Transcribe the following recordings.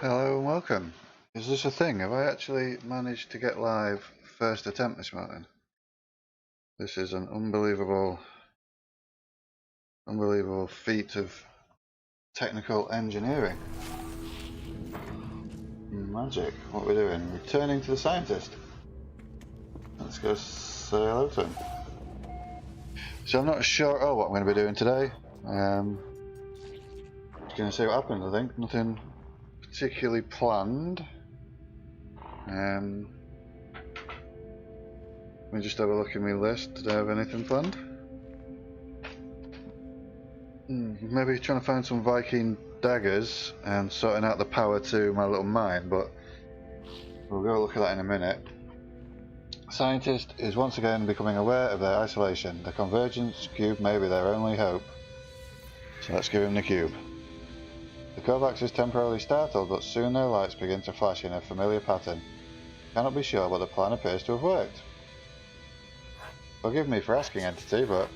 Hello and welcome. Is this a thing? Have I actually managed to get live first attempt this morning? This is an unbelievable feat of technical engineering. Magic. What we're doing? Returning to the scientist. Let's go say hello to him. So I'm not sure what I'm going to be doing today. Just going to see what happens. I think nothing particularly planned. Let me just have a look at my list. Did I have anything planned? Maybe trying to find some Viking daggers and sorting out the power to my little mine, but we'll go look at that in a minute. Scientist is once again becoming aware of their isolation. The convergence cube may be their only hope. So let's give him the cube. The Kovacs is temporarily startled, but soon their lights begin to flash in a familiar pattern. Cannot be sure, but the plan appears to have worked. Forgive me for asking, Entity, but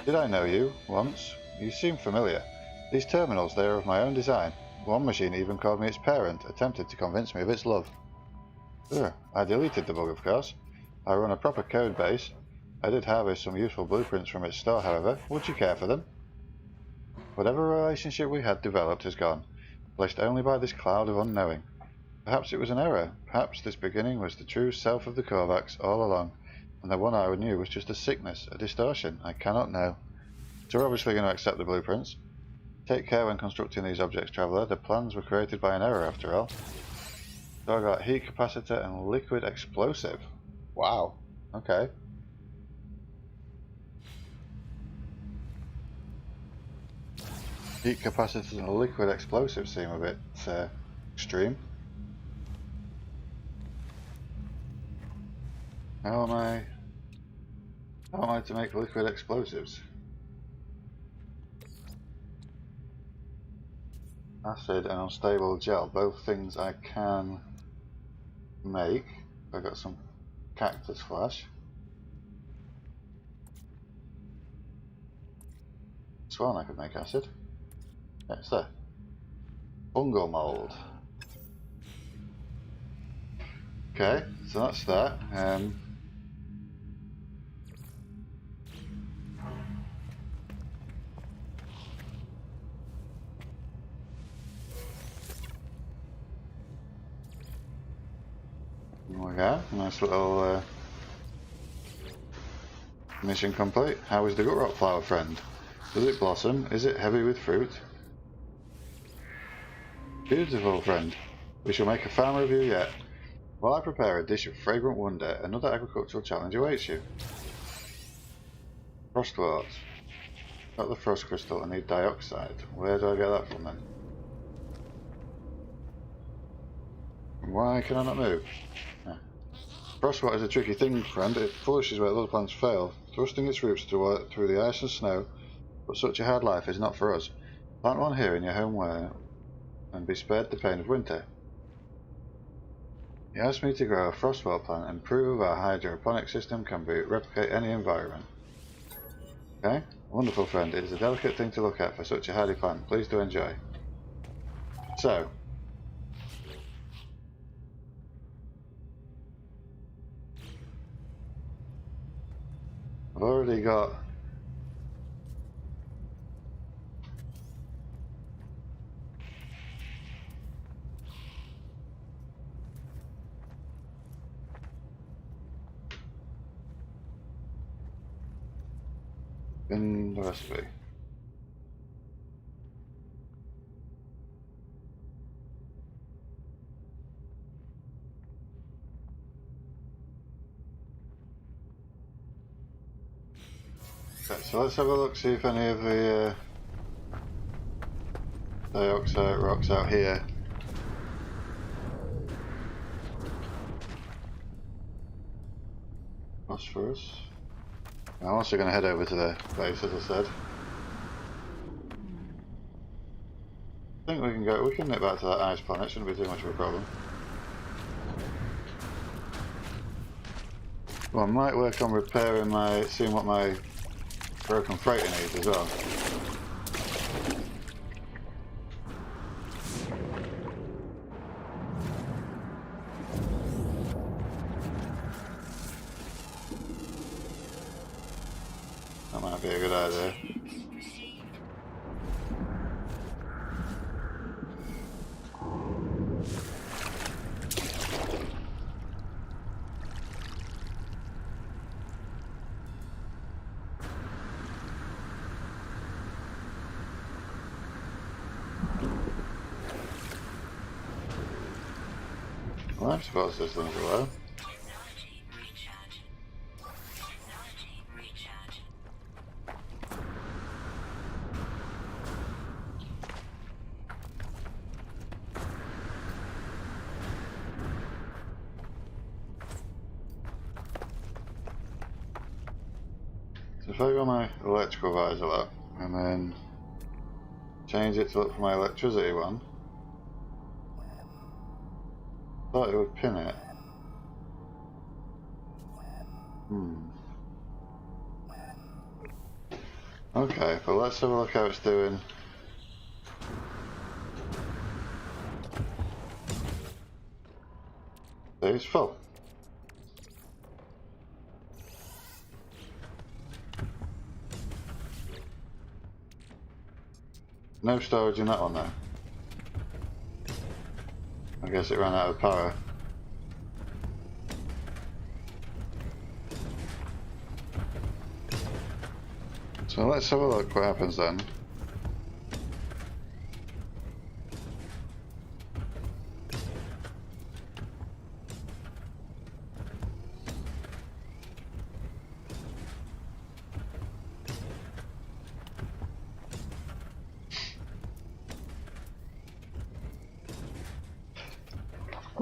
did I know you once? You seem familiar. These terminals, they are of my own design. One machine even called me its parent, attempted to convince me of its love. I deleted the bug, of course. I run a proper code base. I did harvest some useful blueprints from its store, however. Would you care for them? Whatever relationship we had developed is gone, placed only by this cloud of unknowing. Perhaps it was an error. Perhaps this beginning was the true self of the Kovacs all along, and the one I knew was just a sickness, a distortion. I cannot know. So we're obviously going to accept the blueprints. Take care when constructing these objects, Traveller. The plans were created by an error, after all. So I got heat capacitor and liquid explosive. Wow. Okay. Heat capacitors and liquid explosives seem a bit extreme. How am I to make liquid explosives? Acid and unstable gel, both things I can make. I've got some cactus flash. Sworn I could make acid. Yeah, it's there. Fungal mold. Okay, so that's that. There we go. Nice little mission complete. How is the Gutrock flower, friend? Does it blossom? Is it heavy with fruit? Beautiful, friend. We shall make a farm review yet. While I prepare a dish of fragrant wonder, another agricultural challenge awaits you. Frostwort. Got the frost crystal. I need dioxide. Where do I get that from then? Why can I not move? Frostwort is a tricky thing, friend. It flourishes where other plants fail, thrusting its roots through the ice and snow, but such a hard life is not for us. Plant one here in your home world and be spared the pain of winter. He asked me to grow a frostwort plant and prove our hydroponic system can replicate any environment. Okay? Wonderful, friend. It is a delicate thing to look at for such a hardy plant. Please do enjoy. So, I've already got in the recipe. Okay, so let's have a look, see if any of the dioxide rocks out here phosphorus. I'm also going to head over to the base, as I said. I think we can nip back to that ice planet, shouldn't be too much of a problem. Well, I might work on repairing seeing what my broken freighter needs as well. be a good idea. Well, I suppose this one's well. So if I go my electrical visor up and then change it to look for my electricity one, thought it would pin it. Okay, but let's have a look how it's doing. See, it's full. No storage in that one though. I guess it ran out of power. So let's have a look what happens then.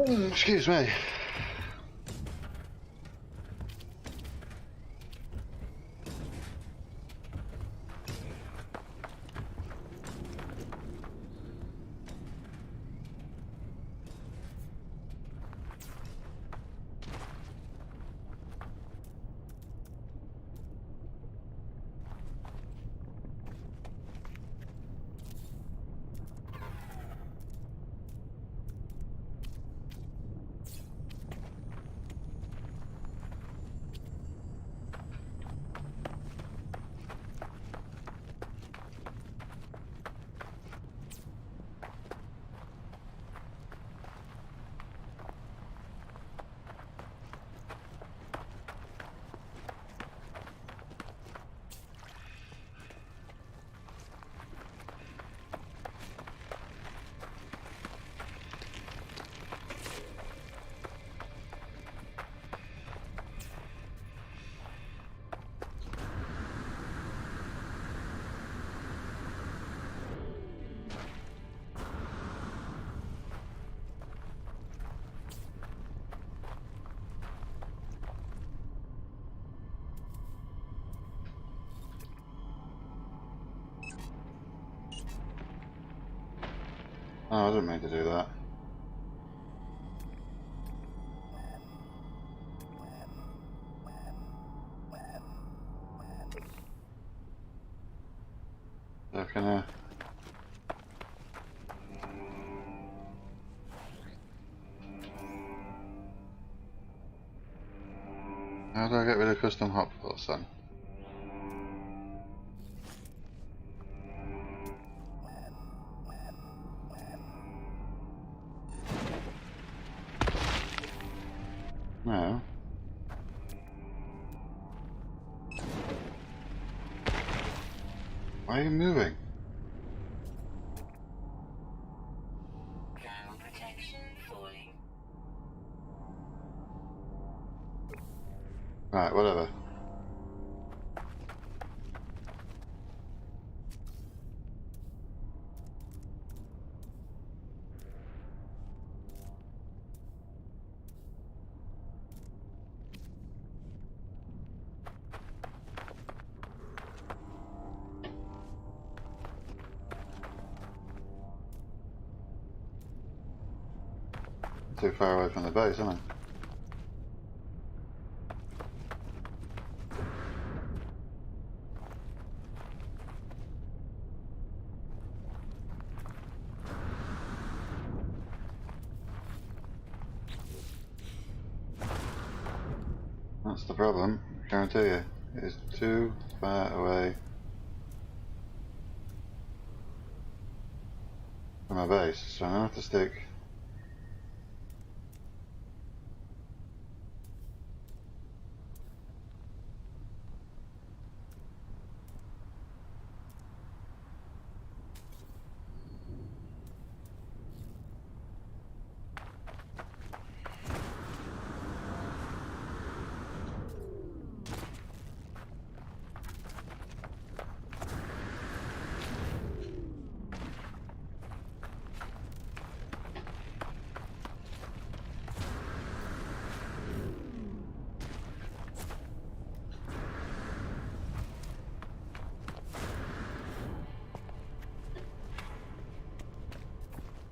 Excuse me. Oh, I didn't mean to do that. So can I... How do I get rid of custom hotspots then? No. Why are you moving? Ground protection falling. Right, whatever. Too far away from the base, isn't it? That's the problem, I guarantee you. It is too far away from my base, so I'm gonna have to stick.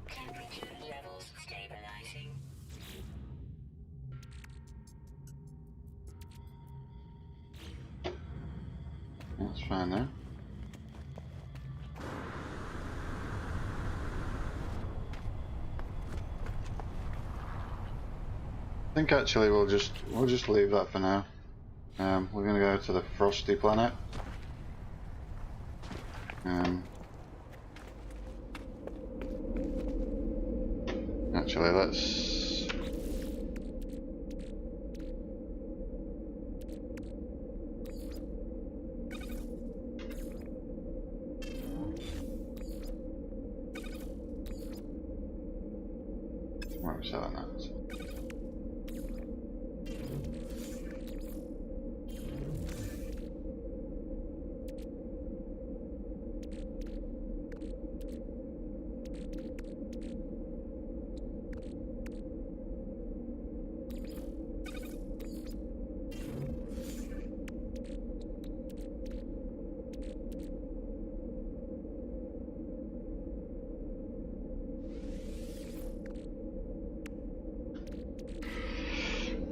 Temperature levels stabilizing. That's fine now. I think actually we'll just leave that for now. We're gonna go to the frosty planet. Actually, let's. Where are we selling that?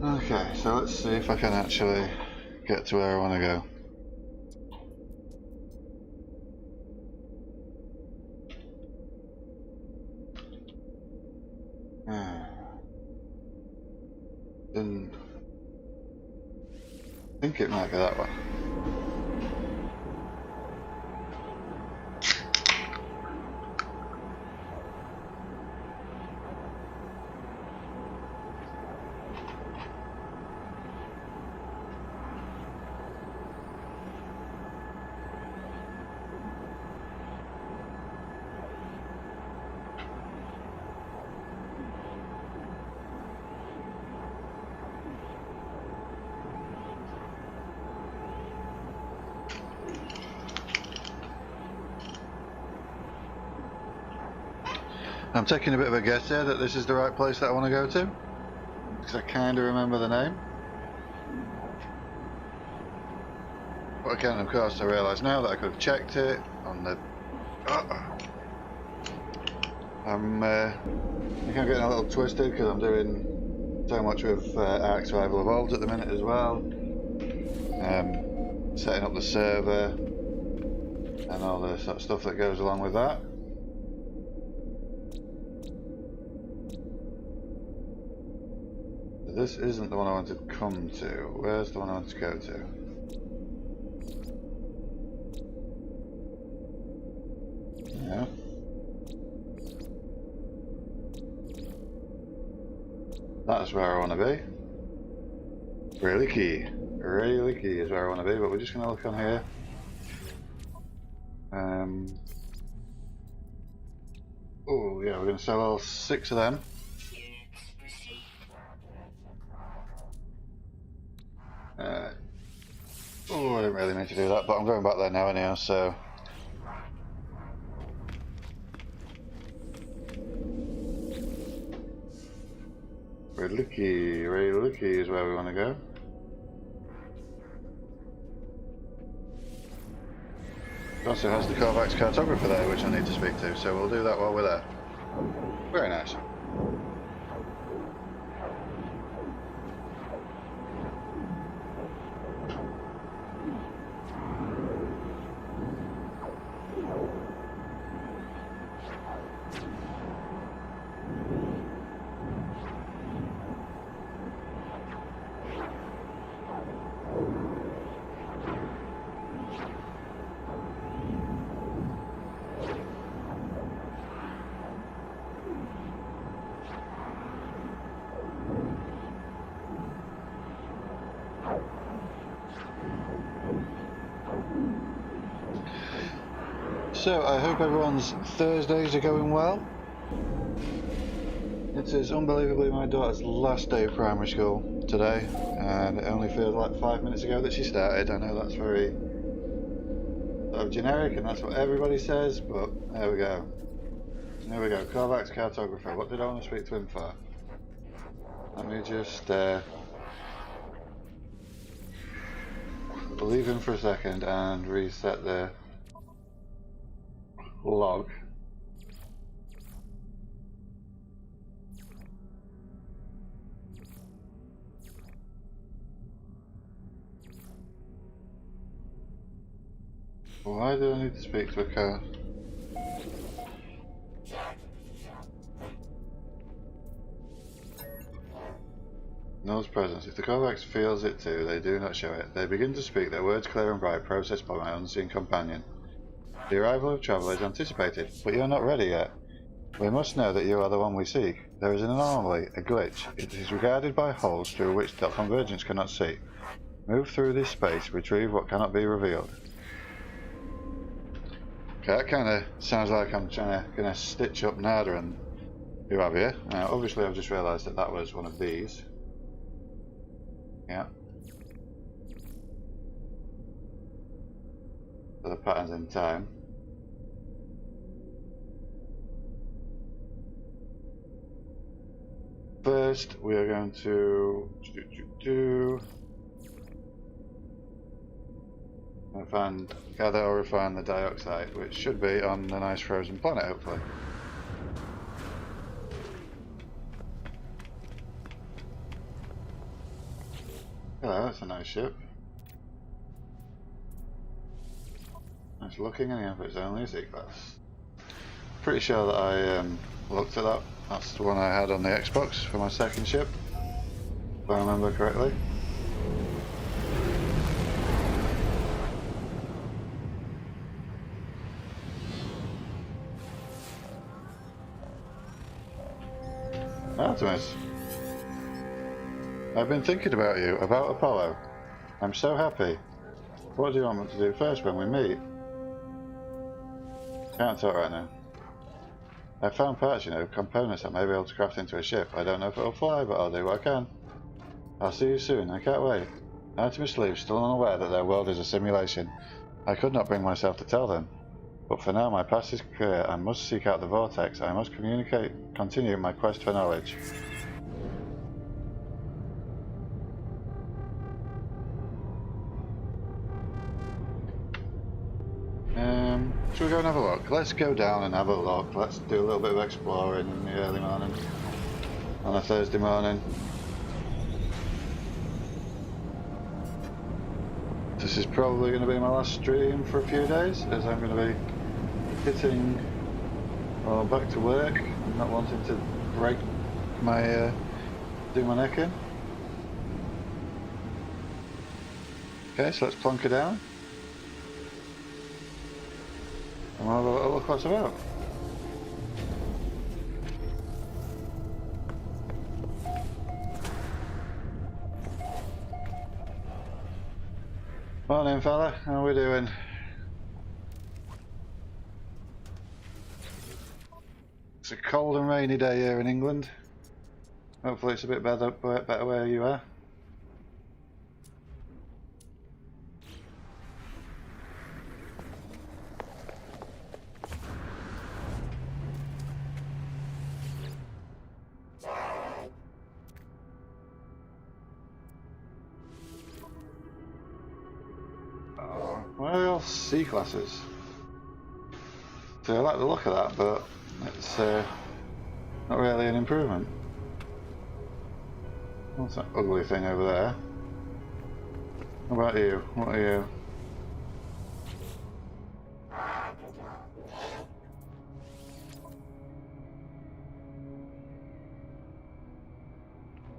Okay, so let's see if I can actually get to where I want to go. Didn't think it might be that way. I'm taking a bit of a guess here that this is the right place that I want to go to, because I kind of remember the name. But again, of course, I realise now that I could have checked it on the. I think I'm getting a little twisted because I'm doing so much with Ark Survival Evolved at the minute as well. Setting up the server and all the sort of stuff that goes along with that. This isn't the one I wanted to come to. Where's the one I want to go to? Yeah. That's where I want to be. Really key is where I want to be, but we're just going to look on here. Oh yeah, we're going to sell all 6 of them. Oh, I didn't really mean to do that, but I'm going back there now anyhow, so. Really is where we want to go. It also has the Korvax cartographer there, which I need to speak to, so we'll do that while we're there. Very nice. So, I hope everyone's Thursdays are going well. It is unbelievably my daughter's last day of primary school today, and it only feels like 5 minutes ago that she started. I know that's very sort of generic, and that's what everybody says, but there we go. There we go. Korvax cartographer. What did I want to speak to him for? Let me just leave him for a second and reset the log. Why do I need to speak to a car? Null's presence. If the Korvax feels it too, they do not show it. They begin to speak, their words clear and bright, processed by my unseen companion. The arrival of travel is anticipated, but you are not ready yet. We must know that you are the one we seek. There is an anomaly, a glitch. It is regarded by holes through which the Convergence cannot see. Move through this space, retrieve what cannot be revealed. Okay, that kind of sounds like I'm gonna stitch up Nada and who have you. Now, obviously, I've just realised that that was one of these. Yeah. So the pattern's in time. First, we are going to gather or refine the dioxide, which should be on a nice frozen planet, hopefully. Hello, that's a nice ship. Nice looking, and but it's only a C-class. Pretty sure that I looked at that. That's the one I had on the Xbox for my second ship, if I remember correctly. Artemis, I've been thinking about you, about Apollo. I'm so happy. What do you want me to do first when we meet? Can't talk right now. I found parts, you know, components that may be able to craft into a ship. I don't know if it'll fly, but I'll do what I can. I'll see you soon, I can't wait. Artemis leaves, still unaware that their world is a simulation. I could not bring myself to tell them. But for now, my path is clear. I must seek out the vortex. I must continue my quest for knowledge. Should we go and have a look? Let's go down and have a look. Let's do a little bit of exploring in the early morning. On a Thursday morning. This is probably going to be my last stream for a few days, as I'm going to be hitting back to work. I'm not wanting to break my do my neck in. Okay, so let's plonk her down. And we'll have a little look what's about. Morning fella, how are we doing? It's a cold and rainy day here in England. Hopefully it's a bit better where you are. Well, C-classes. So I like the look of that, but it's not really an improvement. What's that ugly thing over there? What about you? What are you?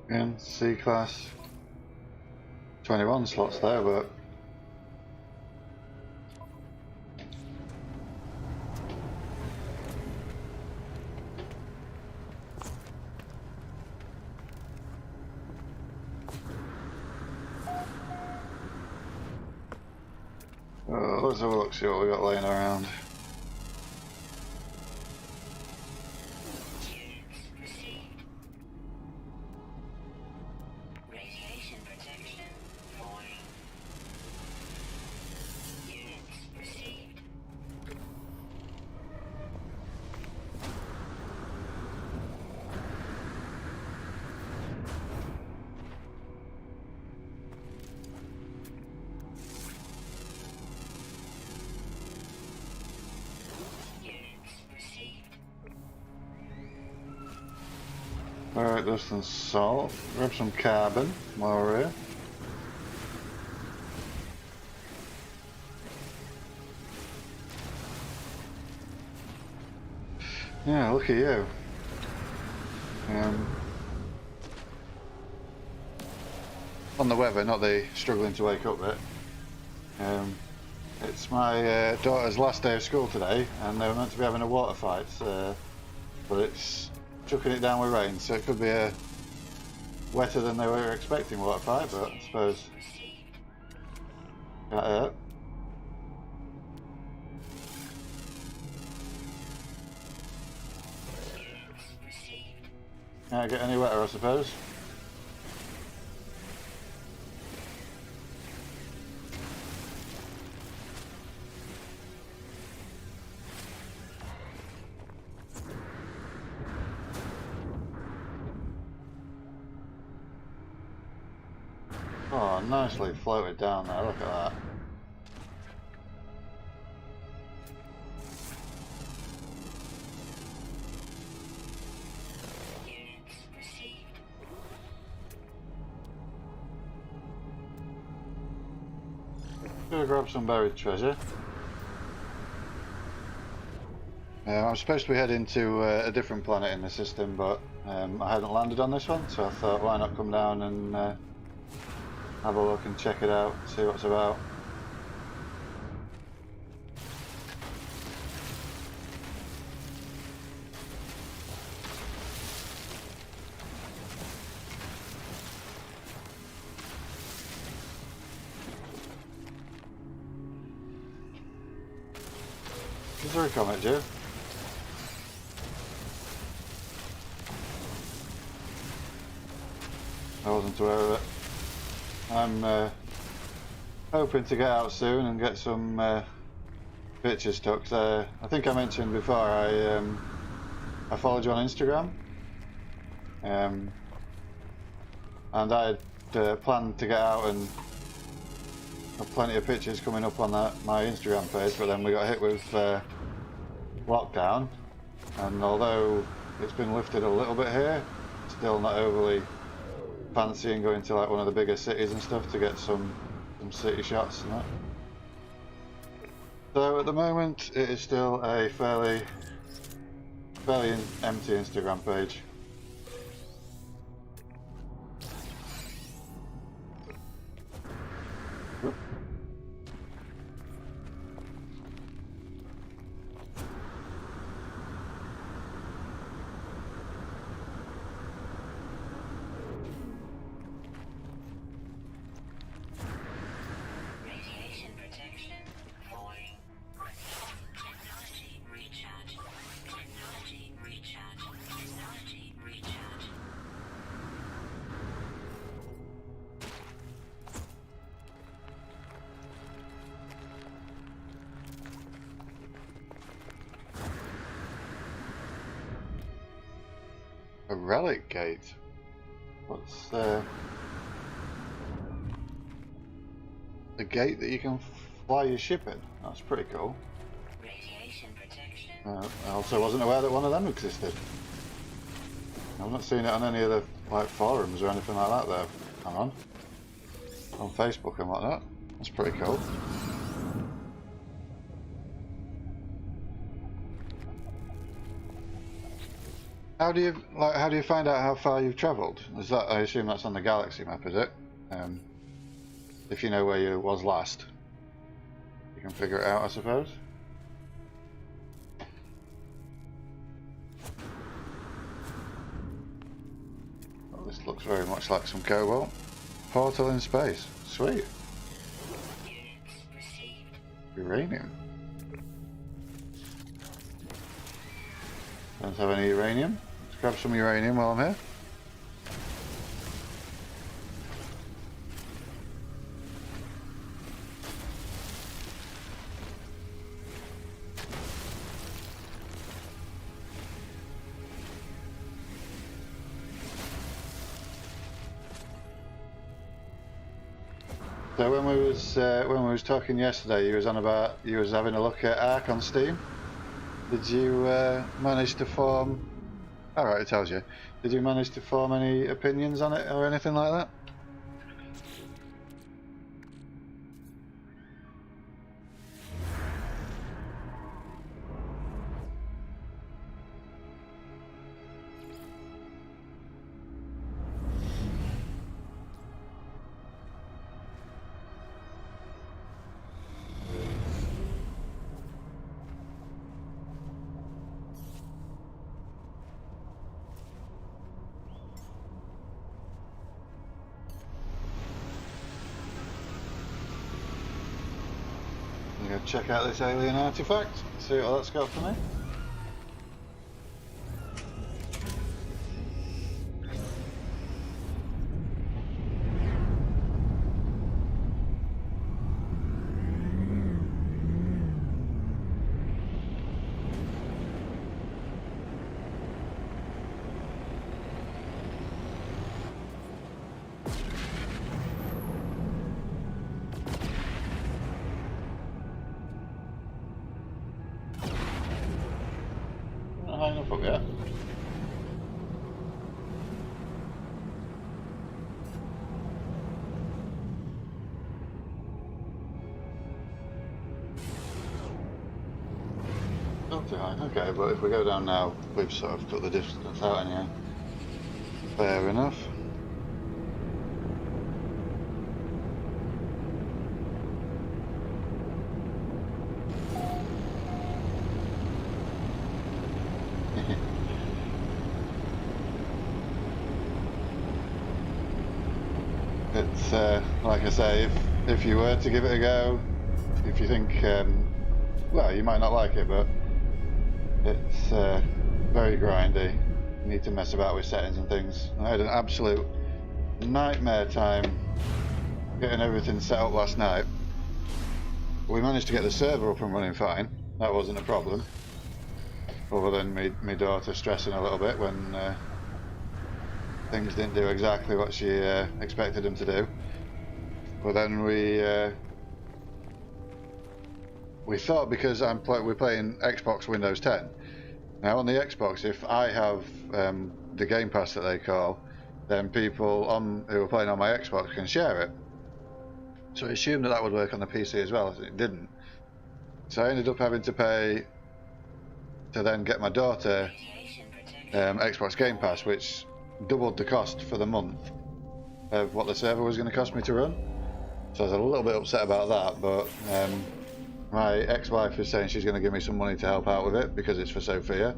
Again, C-class. 21 slots there, but let's have a look, see what we got laying around. Alright, dust and salt. Grab some carbon while we're here. Yeah, look at you. On the weather, not the struggling to wake up bit. It's my daughter's last day of school today, and they were meant to be having a water fight, but it's chucking it down with rain, so it could be a wetter than they were expecting water fight, but I suppose can't hurt. Can't get any wetter, I suppose. Oh, nicely floated down there, look at that. Gonna grab some buried treasure. I'm supposed to be heading to a different planet in the system, but I hadn't landed on this one, so I thought why not come down and have a look and check it out, see what it's about. Is there a comet, Joe? I wasn't aware of it. I'm hoping to get out soon and get some pictures took. I think I mentioned before I followed you on Instagram, and I had planned to get out and have plenty of pictures coming up on my Instagram page, but then we got hit with lockdown, and although it's been lifted a little bit here, still not overly fancying going to like one of the bigger cities and stuff to get some city shots and that. So at the moment it is still a fairly empty Instagram page. Whoop. A relic gate? What's the gate that you can fly your ship in? That's pretty cool. Radiation protection. I also wasn't aware that one of them existed. I've not seen it on any of the like forums or anything like that there. Hang on Facebook and whatnot. That's pretty cool. How do you find out how far you've travelled? Is that, I assume that's on the galaxy map, is it? If you know where you was last, you can figure it out, I suppose. Well, this looks very much like some cobalt. Portal in space. Sweet. Uranium. Don't have any uranium. Let's grab some uranium while I'm here. So when we was talking yesterday, you was on about you was having a look at Ark on Steam. Did you manage to form? All right, it tells you. Did you manage to form any opinions on it or anything like that? I'm going to check out this alien artifact, see what that's got for me. Not high enough up yet. Not too high, okay, but if we go down now, we've sort of cut the distance out anyhow. Fair enough. It's like I say, if you were to give it a go, if you think, well, you might not like it, but it's very grindy. You need to mess about with settings and things. I had an absolute nightmare time getting everything set up last night. We managed to get the server up and running fine. That wasn't a problem. Other than my daughter stressing a little bit when things didn't do exactly what she expected them to do. But then we thought, because we're playing Xbox Windows 10. Now on the Xbox, if I have the Game Pass that they call, then people who are playing on my Xbox can share it. So I assumed that would work on the PC as well, and it didn't. So I ended up having to pay to then get my daughter Xbox Game Pass, which doubled the cost for the month of what the server was going to cost me to run. So I was a little bit upset about that, but my ex-wife is saying she's going to give me some money to help out with it because it's for Sophia,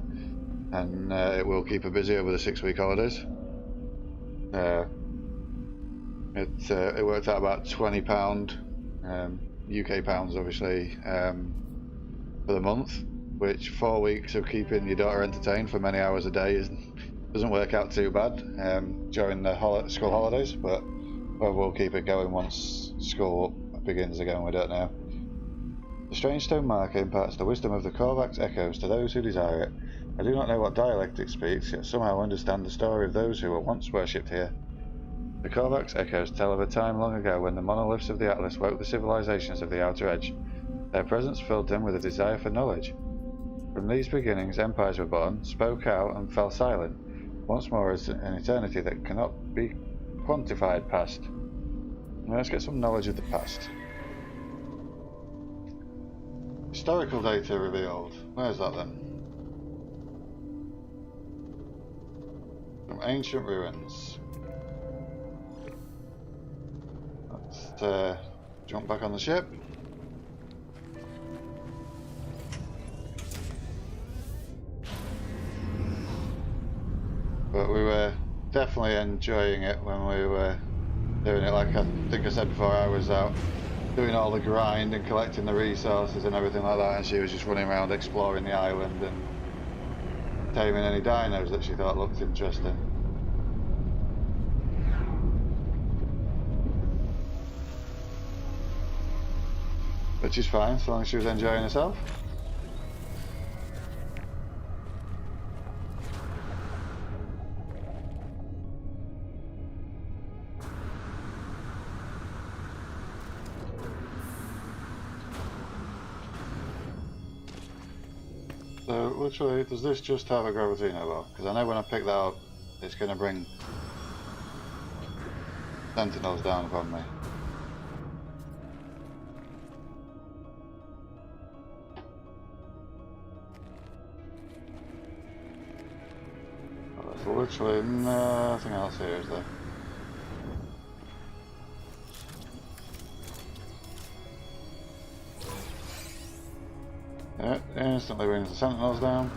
and it will keep her busy over the 6-week holidays. It worked out about £20, UK pounds obviously, for the month, which 4 weeks of keeping your daughter entertained for many hours a day doesn't work out too bad during the school holidays, but we'll keep it going once school begins again. We don't know. The strange stone marker imparts the wisdom of the Korvax echoes to those who desire it. I do not know what dialect it speaks, yet somehow understand the story of those who were once worshipped here. The Korvax echoes tell of a time long ago when the monoliths of the Atlas woke the civilizations of the Outer Edge. Their presence filled them with a desire for knowledge. From these beginnings, empires were born, spoke out, and fell silent. Once more is an eternity that cannot be quantified past. Now let's get some knowledge of the past. Historical data revealed. Where's that then? From ancient ruins. Let's jump back on the ship. But we were definitely enjoying it when we were doing it. Like I think I said before, I was out doing all the grind and collecting the resources and everything like that, and she was just running around exploring the island and taming any dinos that she thought looked interesting. Which is fine, as long as she was enjoying herself. So, which way does this just have a Gravitino bar? Because I know when I picked that up, it's going to bring sentinels down upon me. Well, there's literally nothing else here, is there? Yeah, instantly brings the sentinels down.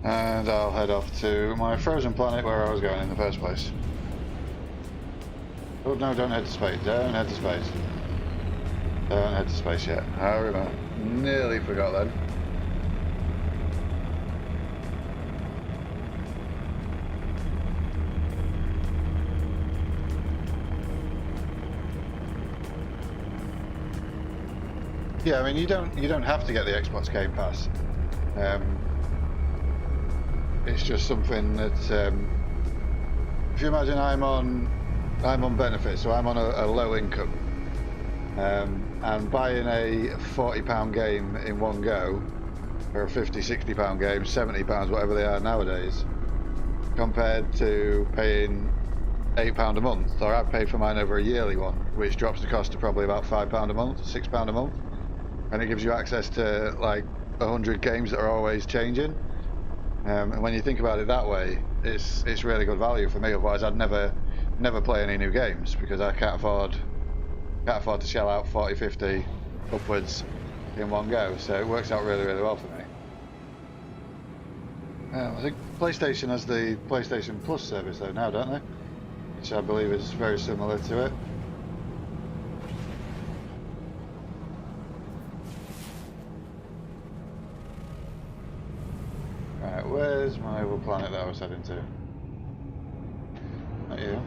And I'll head off to my frozen planet where I was going in the first place. Oh no, don't head to space, don't head to space. Don't head to space yet. I remember. Nearly forgot then. Yeah, I mean you don't have to get the Xbox Game Pass. It's just something that if you imagine I'm on benefits, so I'm on a low income, and buying a £40 game in one go, or a £50-60 game, £70, whatever they are nowadays, compared to paying £8 a month, or I've paid for mine over a yearly one, which drops the cost to probably about £5 a month, £6 a month, and it gives you access to like 100 games that are always changing. And when you think about it that way, it's really good value for me. Otherwise, I'd never play any new games because I can't afford to shell out 40, 50 upwards in one go. So it works out really, really well for me. I think PlayStation has the PlayStation Plus service though now, don't they? Which I believe is very similar to it. Right, where's my other planet that I was heading to? Not you.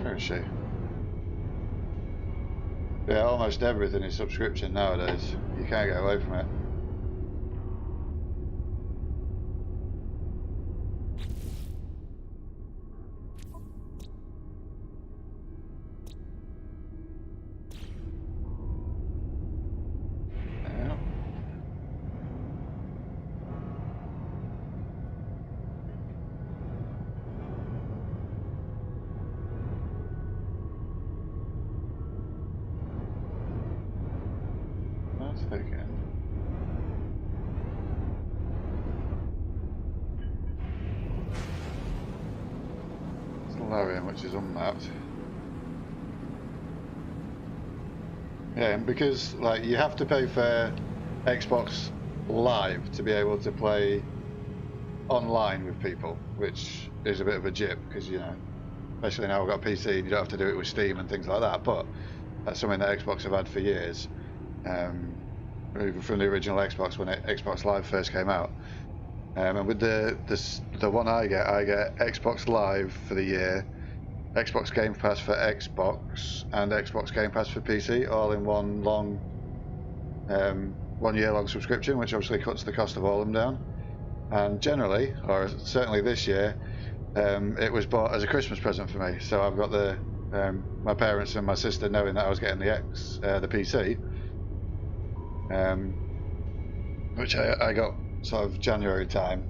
Where is she? Yeah, almost everything is subscription nowadays. You can't get away from it. Again. It's Larian, which is unmapped. Yeah, and because like you have to pay for Xbox Live to be able to play online with people, which is a bit of a jip because you know, especially now I've got a PC and you don't have to do it with Steam and things like that. But that's something that Xbox have had for years. Even from the original Xbox when Xbox Live first came out, and with the one I get Xbox Live for the year, Xbox Game Pass for Xbox, and Xbox Game Pass for PC, all in one long, 1 year long subscription, which obviously cuts the cost of all of them down. And generally, or certainly this year, it was bought as a Christmas present for me. So I've got the my parents and my sister knowing that I was getting the PC. Which I got sort of January time.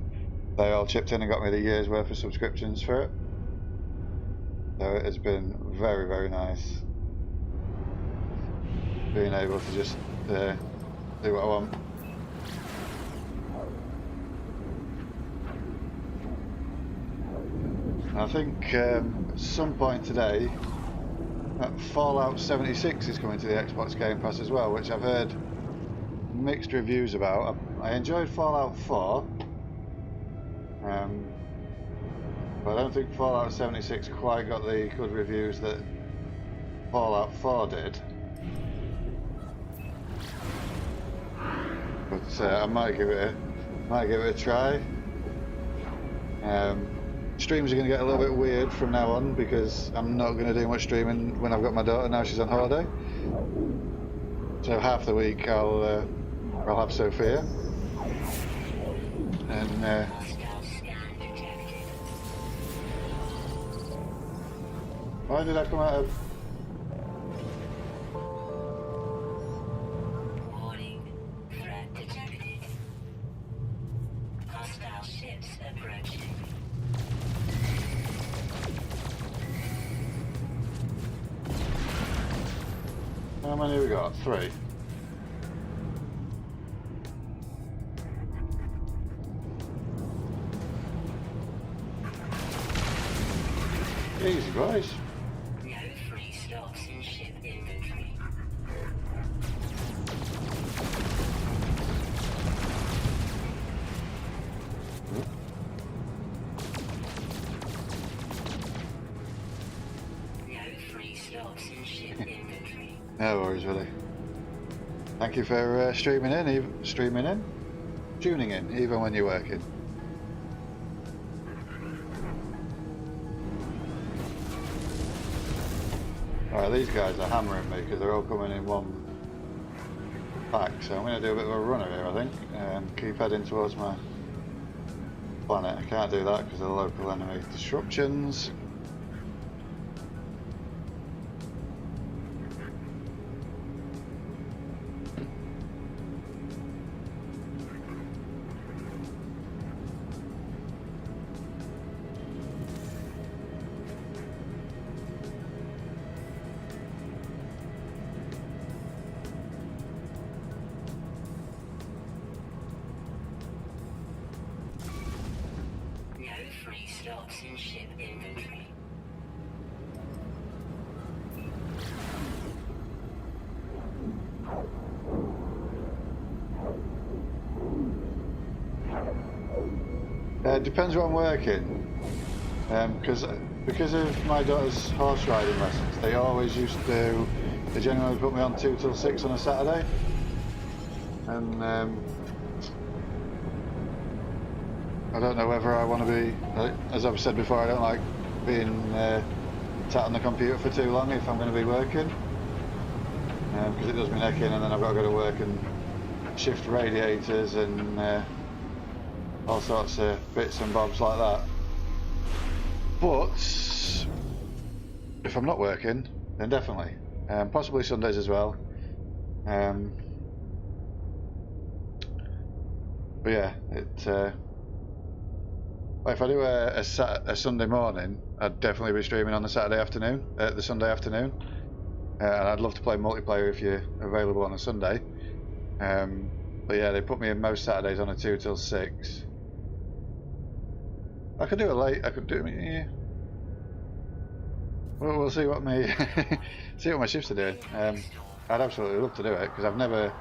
They all chipped in and got me the year's worth of subscriptions for it. So it has been very, very nice being able to just do what I want. I think at some point today, Fallout 76 is coming to the Xbox Game Pass as well, which I've heard mixed reviews about. I enjoyed Fallout 4, but I don't think Fallout 76 quite got the good reviews that Fallout 4 did. But I might give it a try. Streams are going to get a little bit weird from now on because I'm not going to do much streaming when I've got my daughter now she's on holiday. So half the week I'll have Sophia, and Why did I come out of... Warning. Threat detected. Hostile ships approaching. How many have we got? 3. Easy, boys. No free slots in ship inventory. No free slots in ship inventory. No worries, really. Thank you for tuning in, even when you're working. Alright, these guys are hammering me because they're all coming in one pack, so I'm going to do a bit of a runner here, I think, and keep heading towards my planet. I can't do that because of the local enemy disruptions. No free slots in ship inventory. It depends where I'm working, because of my daughter's horse riding lessons. They always used to. They generally put me on 2 till 6 on a Saturday, and I don't know whether I want to be. As I've said before, I don't like being sat on the computer for too long if I'm going to be working, because it does me neck in, and then I've got to go to work and shift radiators and all sorts of bits and bobs like that. But if I'm not working, then definitely, possibly Sundays as well. But yeah, if I do a Sunday morning, I'd definitely be streaming on the Saturday afternoon, the Sunday afternoon, and I'd love to play multiplayer if you're available on a Sunday. But yeah, they put me in most Saturdays on a 2 till 6. I could do a late. I could do it. Yeah. We'll see what my see what my shifts are doing. I'd absolutely love to do it because I've never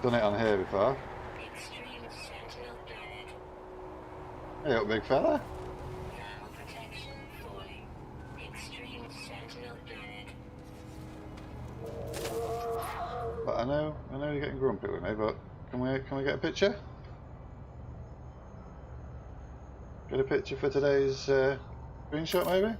done it on here before. Extreme sentinel planet. Hey up, big fella. Thermal protection falling. Extreme sentinel planet. But I know you're getting grumpy with me. But can we get a picture? Get a picture for today's screenshot, maybe.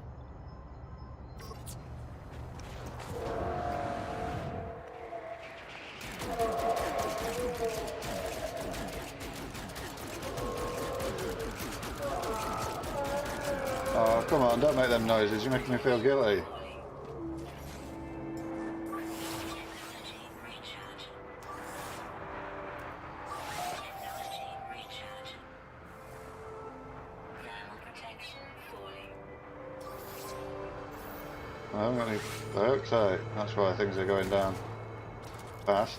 Oh, come on, don't make them noises, you're making me feel guilty. I haven't got any dioxide, that's why things are going down fast.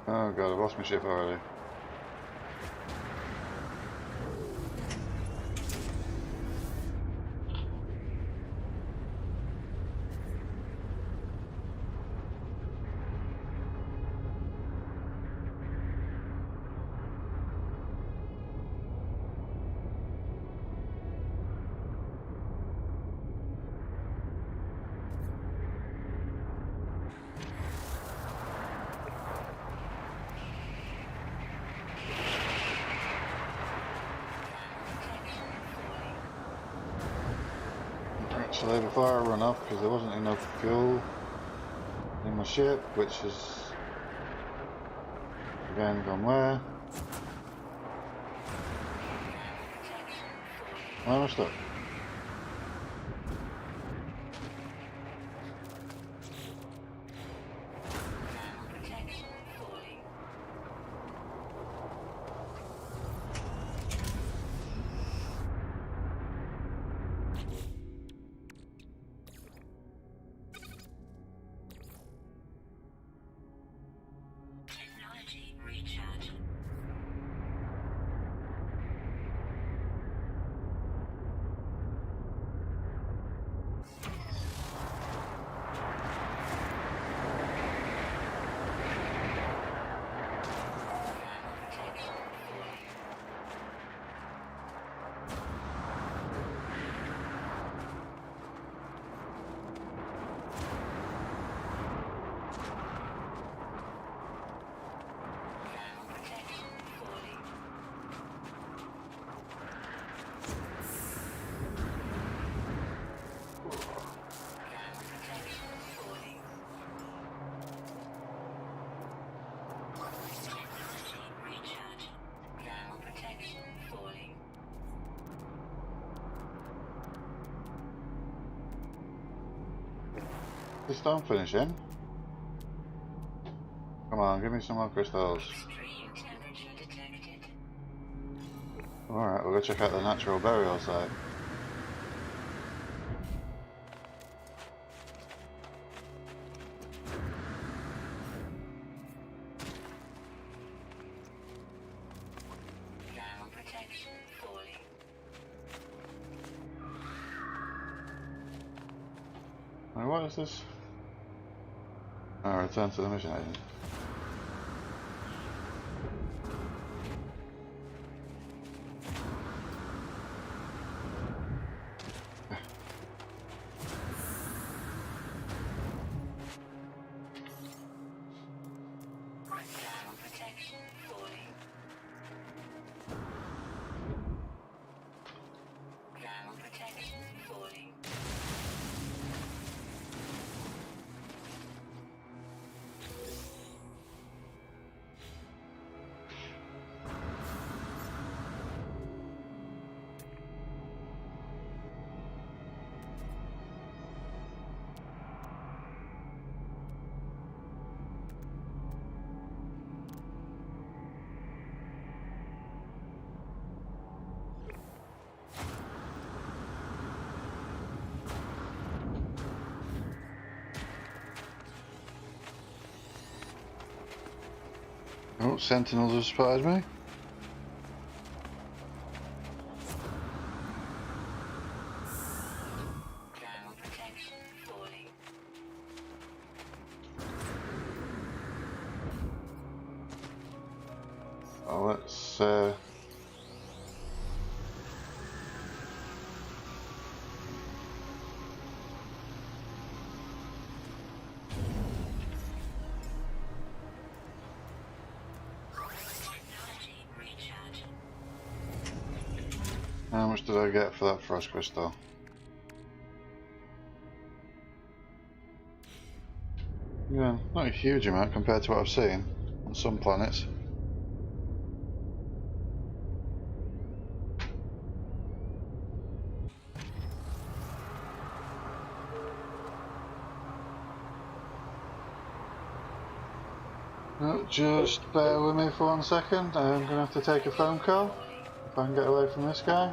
Oh god, I've lost my ship already. actually before I run off, because there wasn't enough fuel in my ship, which is again gone where? Where am I stuck? Technology recharge. This don't finish in. Come on, give me some more crystals. Extreme temperature detected. Alright, we'll go check out the natural burial site. Thermal protection falling. Now, what is this? Oh, return to the mission agent. Thermal protection falling. Thermal protection falling. Oh, sentinels have spotted me. Thermal protection falling. Oh, let's Technology recharge. how much did I get for that frost crystal? Yeah, not a huge amount compared to what I've seen on some planets. No, just bear with me for 1 second. I'm going to have to take a phone call if I can get away from this guy.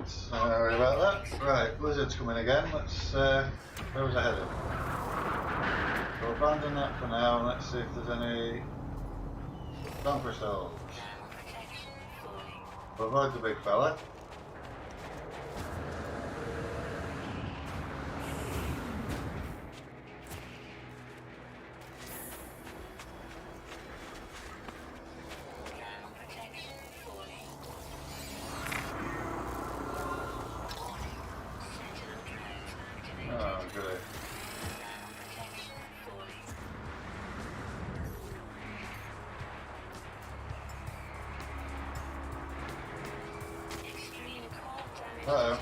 Sorry about that. Right, blizzard's coming again. Let's. Where was I headed? We'll abandon that for now and let's see if there's any storm crystals. We'll avoid the big fella. Oh, good. Uh-oh.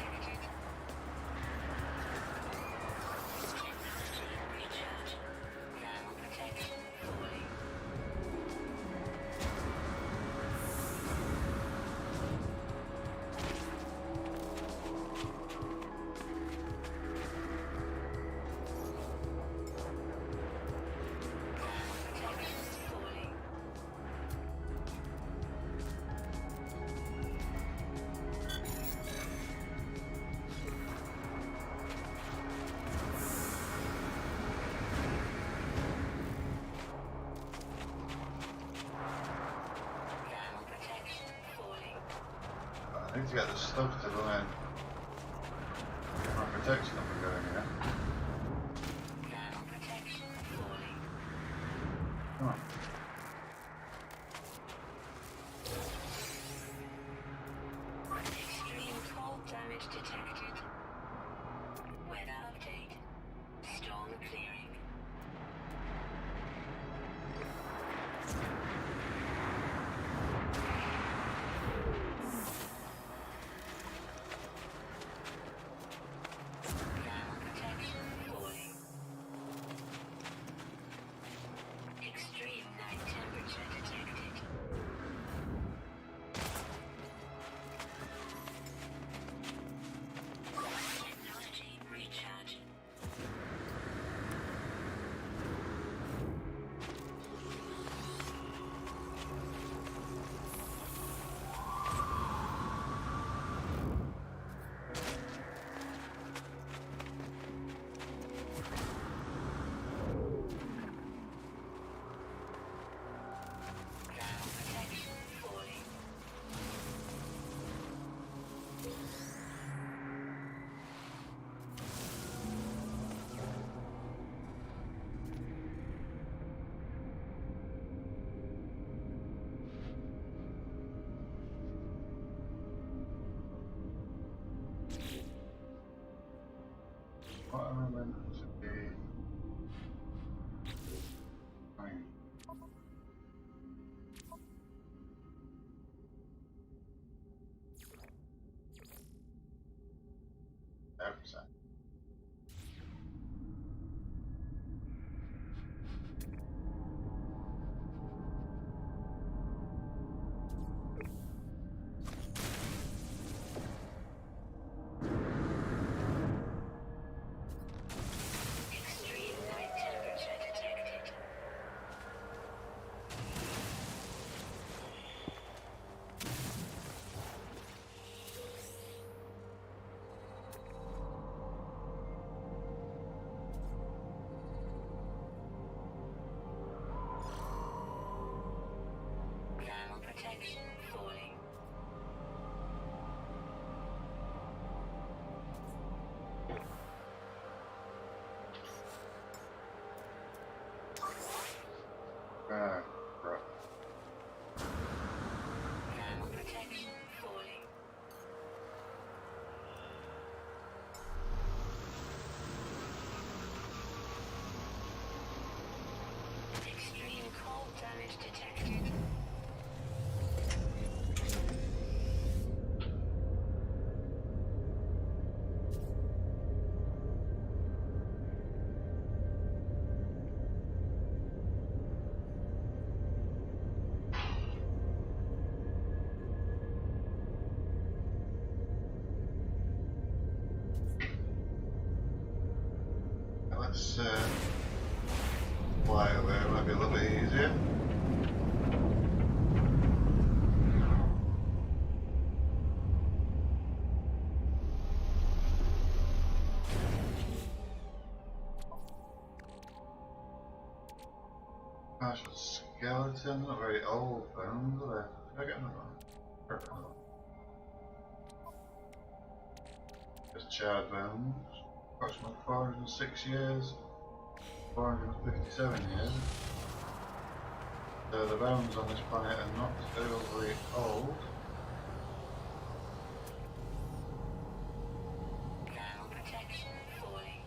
I need to get the stuff to run in. My protection up and going here. Come on. Extreme cold damage detected. Weather update. Storm clearing. Thermal protection falling. Extreme night temperature detected. Technology recharging. Thermal protection falling. What am I meant to be doing? Outside. Extreme night temperature detected. Thermal protection falling. Right. Thermal protection falling. Extreme cold damage detected. Let's fly away, it might be a little bit easier. actual skeleton, not very old bones, are there? Did I get another one? Perfect. Just charred bones. Approximately 406 years. 457 years. So the bones on this planet are not overly old. Thermal protection falling.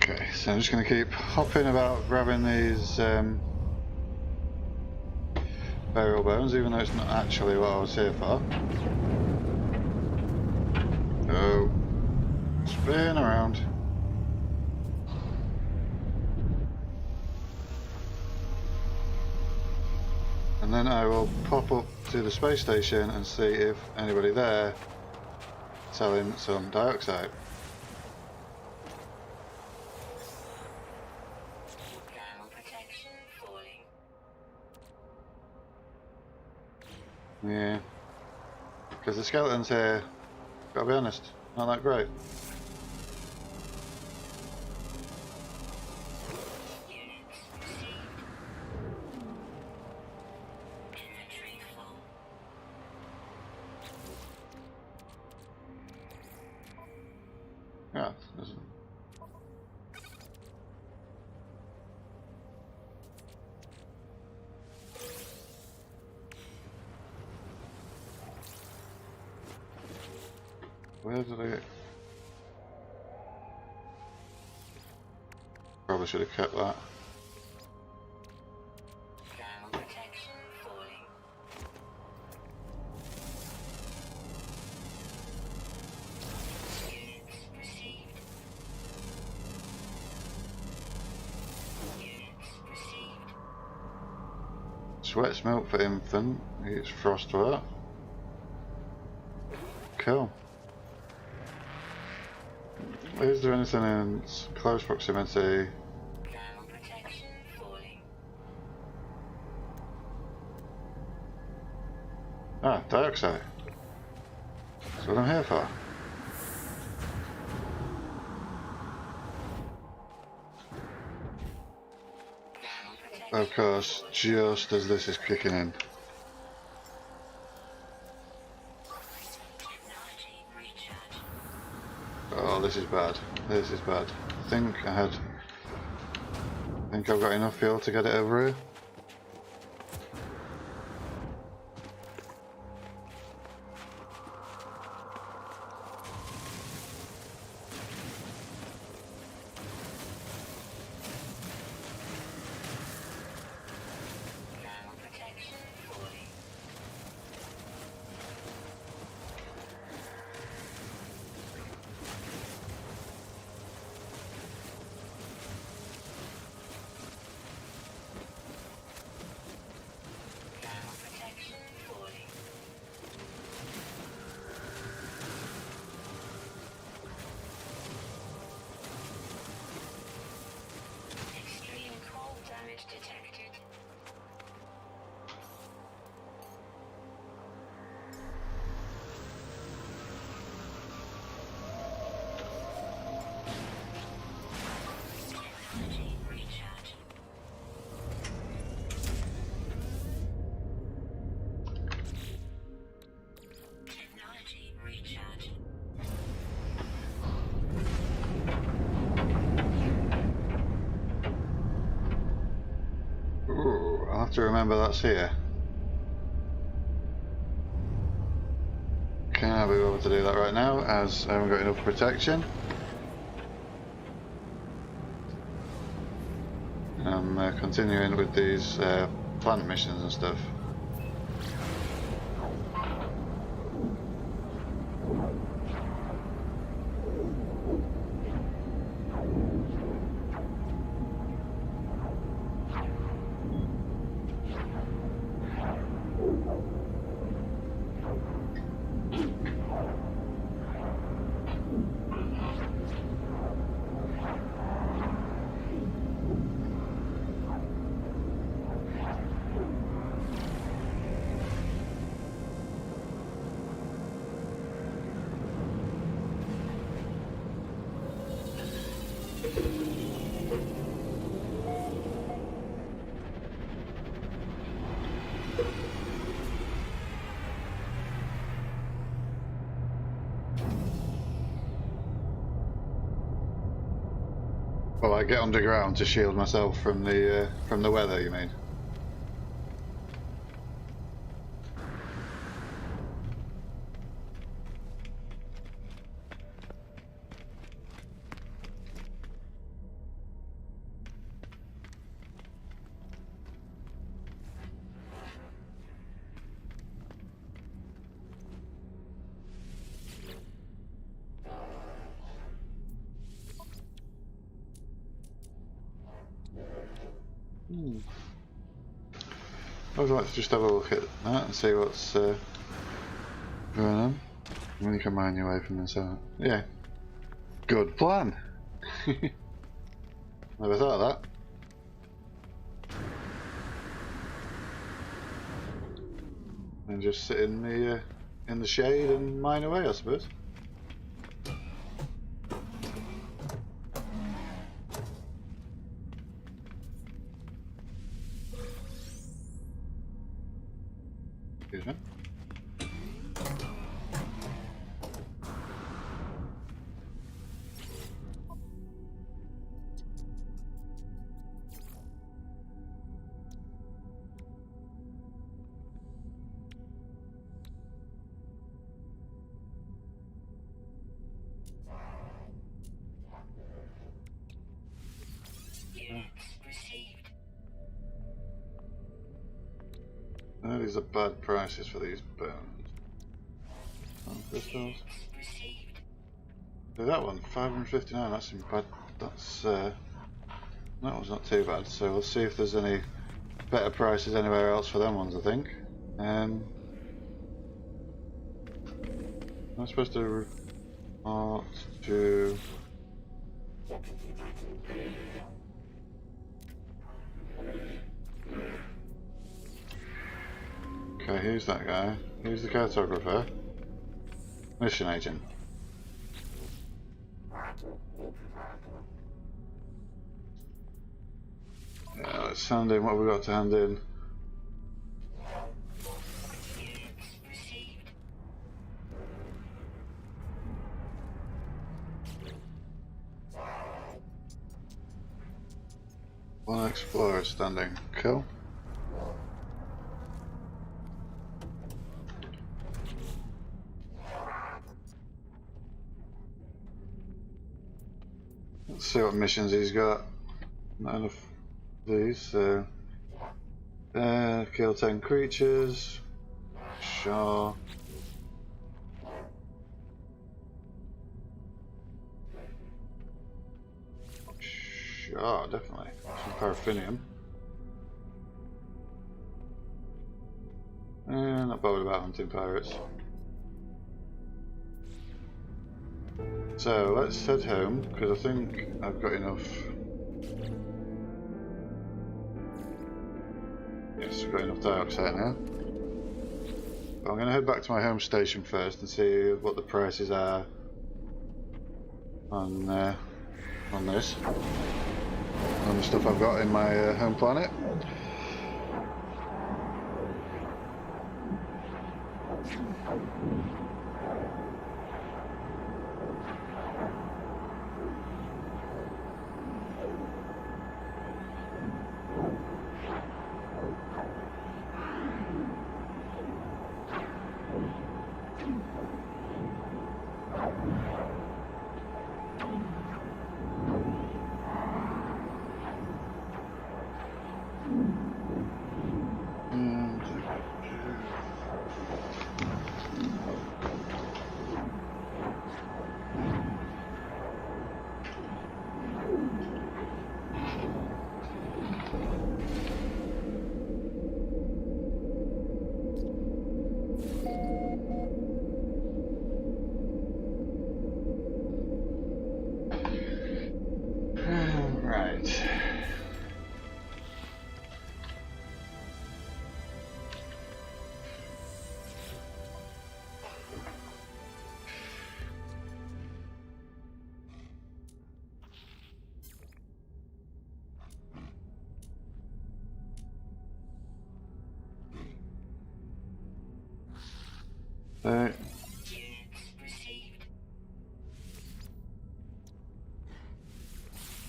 Okay, so I'm just going to keep hopping about grabbing these burial bones, even though it's not actually what I was here for. Oh, spin around. And then I will pop up to the space station and see if anybody there is selling some dioxide. Thermal protection falling. Yeah, because the skeletons here, gotta be honest, not that great. Units received. Inventory full. Yeah, there's- where did I get? Probably should have kept that. Thermal protection falling. Units received. Units received. Sweat smelt for infant, it's frostwork. Cool. Is there anything in close proximity? Thermal protection falling. Ah, dioxide. That's what I'm here for. Thermal protection. Of course, just as this is kicking in. Technology recharge. Oh, this is bad. This is bad. I think I've got enough fuel to get it over here. Thermal protection falling. Thermal protection falling. Extreme cold damage detected. Technology recharge. Technology recharge. Ooh, I'll have to remember that's here. Can I be able to do that right now as I haven't got enough protection? I'm continuing with these plant missions and stuff. like get underground to shield myself from the weather, you mean? I would like to just have a look at that and see what's going on. When you can mine your way from this out. Yeah. Good plan. Never thought of that. And just sit in the shade and mine away, I suppose. Excuse me. These are bad prices for these bones. Crystals. So that one, 559. That's in bad. That's that one's not too bad. So we'll see if there's any better prices anywhere else for them ones. I think. I'm supposed to report to. Okay, who's that guy? Who's the cartographer? Mission agent. Yeah, let's hand in what we got to hand in. One explorer standing. Cool. Let's see what missions he's got. Not enough of these, so kill 10 creatures. Sure. Sure, definitely. Some paraffinium. Not bothered about hunting pirates. So let's head home, because I think I've got enough. Yes, I've got enough dioxide now. But I'm going to head back to my home station first and see what the prices are on this, on the stuff I've got in my home planet.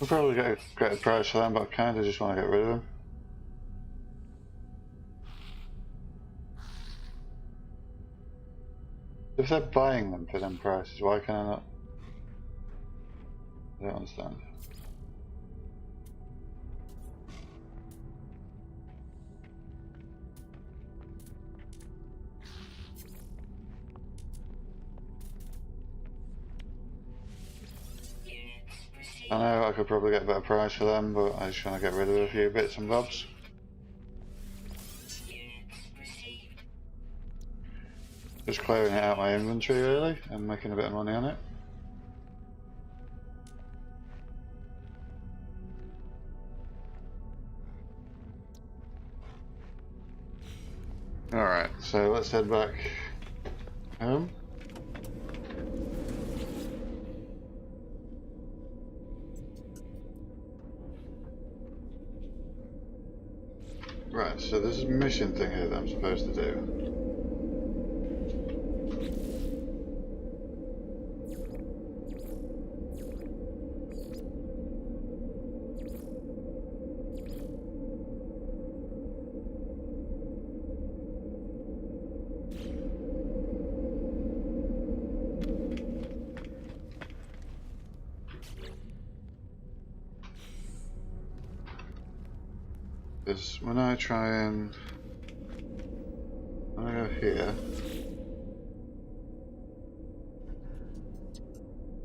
We'll probably get a price for them, but I kind of just want to get rid of them. If they're buying them for them prices, why can I not? I don't understand. I know I could probably get a better price for them, but I just want to get rid of a few bits and bobs. Just clearing it out my inventory really, and making a bit of money on it. Alright, so let's head back home. Right, so there's a mission thing here that I'm supposed to do. Because when I try and when I go here,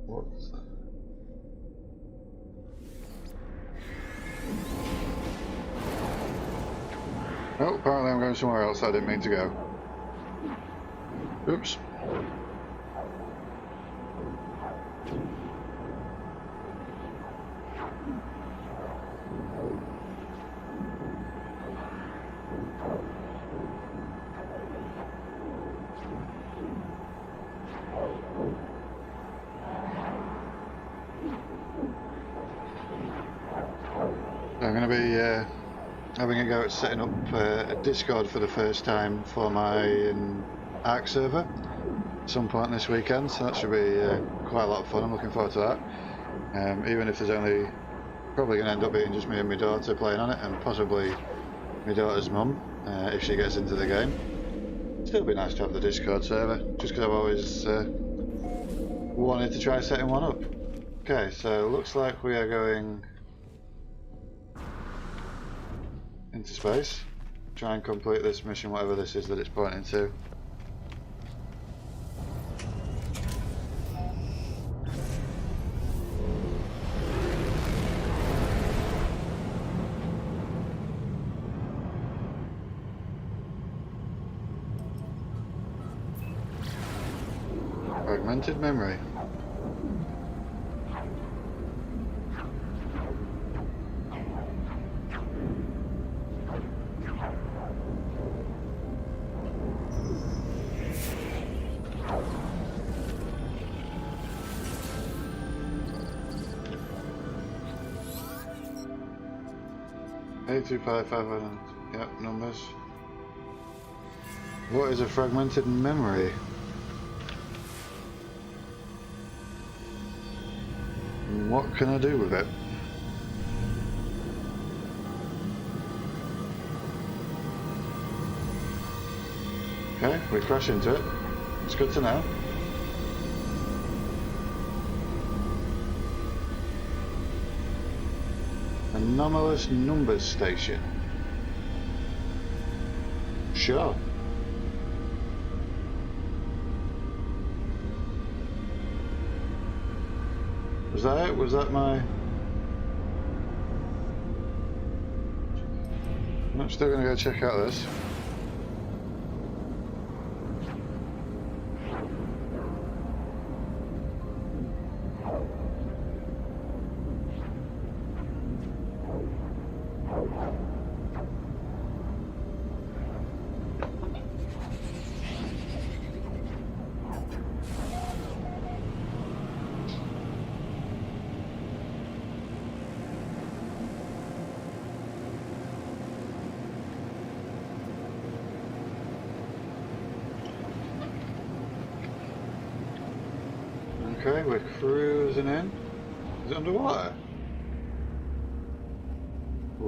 what's that? Oh, apparently I'm going somewhere else I didn't mean to go. Oops. I'm going to be having a go at setting up a Discord for the first time for my ARK server at some point this weekend, so that should be quite a lot of fun. I'm looking forward to that. Even if there's only probably going to end up being just me and my daughter playing on it, and possibly my daughter's mum if she gets into the game. Still be nice to have the Discord server, just because I've always wanted to try setting one up. Okay, so looks like we are going into space. Try and complete this mission, whatever this is that it's pointing to. Fragmented memory. Yep, numbers. What is a fragmented memory? What can I do with it? Okay, we crash into it. It's good to know. Anomalous numbers station. Sure. Was that it? Was that my... I'm still going to go check out this. Okay, we're cruising in. Is it underwater?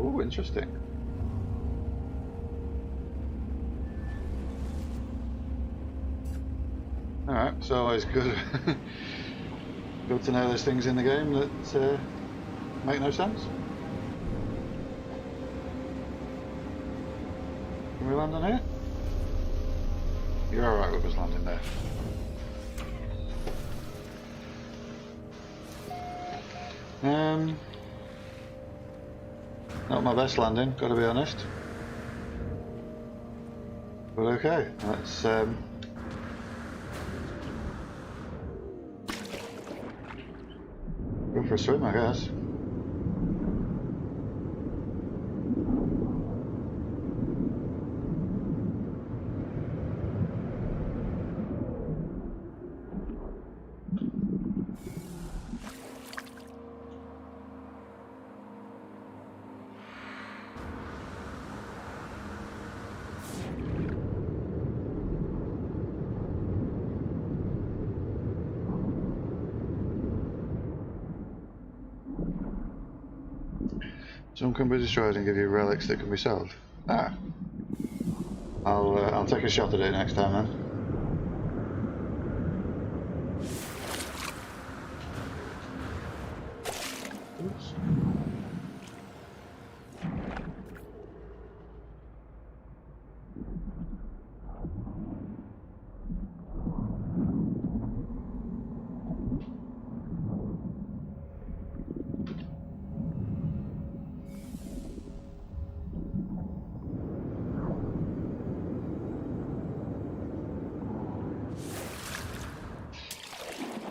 Oh, interesting. Alright, it's always good. Good to know there's things in the game that make no sense. Can we land on here? You're alright with us landing there. Not my best landing, gotta be honest. But okay, let's go for a swim, I guess. Some can be destroyed and give you relics that can be sold. Ah, I'll take a shot at it next time then. Oops.